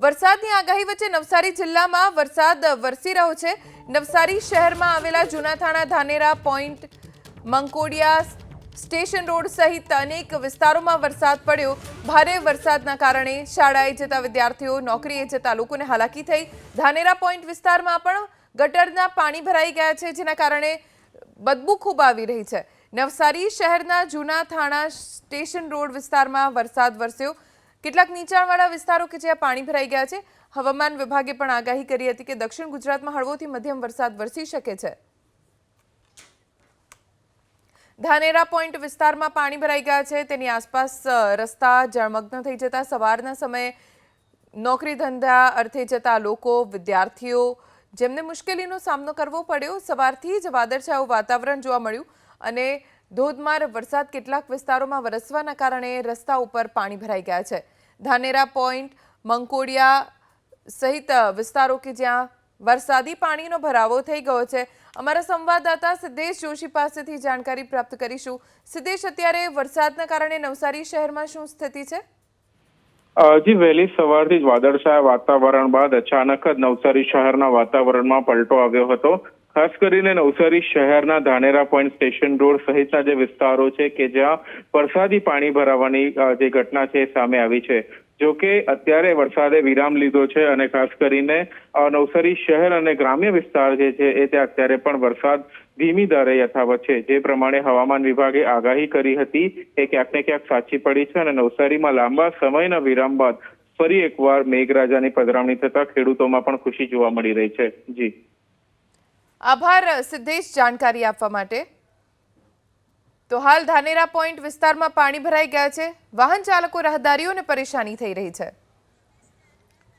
વરસાદની આગાહી વચ્ચે નવસારી જિલ્લામાં વરસાદ વરસી રહ્યો છે। નવસારી શહેરમાં આવેલા Junathana, Dhanera point, Mankodiya, station road સહિત અનેક વિસ્તારોમાં વરસાદ પડ્યો। ભારે વરસાદના કારણે શાળાએ જતા વિદ્યાર્થીઓ, નોકરીએ જતા લોકોને હાલાકી થઈ। ધાનેરા પોઈન્ટ વિસ્તારમાં પણ ગટરના પાણી ભરાઈ ગયા છે, જેના કારણે બદબૂ ખૂબ આવી રહી છે। નવસારી શહેરના જૂનાથાણા સ્ટેશન રોડ વિસ્તારમાં વરસાદ વરસ્યો। કેટલાક નીચાણવાળા વિસ્તારો કે જ્યાં પાણી ભરાઈ ગયા છે। હવામાન વિભાગે પણ આગાહી કરી હતી કે દક્ષિણ ગુજરાતમાં હળવોથી મધ્યમ વરસાદ વરસી શકે છે। ધાનેરા પોઈન્ટ વિસ્તારમાં પાણી ભરાઈ ગયા છે, તેની આસપાસ રસ્તા જળમગ્ન થઈ જતા સવારના સમયે નોકરી ધંધા અર્થે જતા લોકો, વિદ્યાર્થીઓ જેમને મુશ્કેલીનો સામનો કરવો પડ્યો। સવારથી જ વાદળછાયું વાતાવરણ જોવા મળ્યું અને ધોધમાર વરસાદ કેટલાક વિસ્તારોમાં વરસવાના કારણે રસ્તા ઉપર પાણી ભરાઈ ગયા છે। ધાનેરા પોઈન્ટ, મંકોડિયા સહિત વિસ્તારો કે જ્યાં વરસાદી પાણીનો ભરાવો થઈ ગયો છે। અમારા સંવાદદાતા સિદ્ધેશ જોશી પાસેથી જાણકારી પ્રાપ્ત કરીશું। સિદ્ધેશ, અત્યારે વરસાદના કારણે નવસારી શહેરમાં શું સ્થિતિ છે? જી, વહેલી સવારથી જ વાદળછાયા વાતાવરણ બાદ અચાનક જ નવસારી શહેરના વાતાવરણમાં પલટો આવ્યો હતો। ખાસ કરીને નવસારી શહેરના ધાનેરા પોઈન્ટ, સ્ટેશન રોડ સહિતના જે વિસ્તારો છે કે જ્યાં વરસાદી પાણી ભરાવાની જે ઘટના છે સામે આવી છે। જો કે અત્યારે વરસાદે વિરામ લીધો છે અને ખાસ કરીને નવસારી શહેર અને ગ્રામ્ય વિસ્તાર જે છે એ ત્યાં અત્યારે પણ વરસાદ ધીમી ધારે યથાવત છે। જે પ્રમાણે હવામાન વિભાગે આગાહી કરી હતી એ ક્યાંક ને ક્યાંક સાચી પડી છે અને નવસારીમાં લાંબા સમયના વિરામ બાદ ફરી એકવાર મેઘરાજાની પધરામણી થતા ખેડૂતોમાં પણ ખુશી જોવા મળી રહી છે। જી, આભાર સિદ્ધેશ જાણકારી આપવા માટે। તો હાલ ધાનેરા પોઈન્ટ વિસ્તારમાં પાણી ભરાઈ ગયા છે। વાહન ચાલકો, રાહદારીઓને પરેશાની થઈ રહી છે।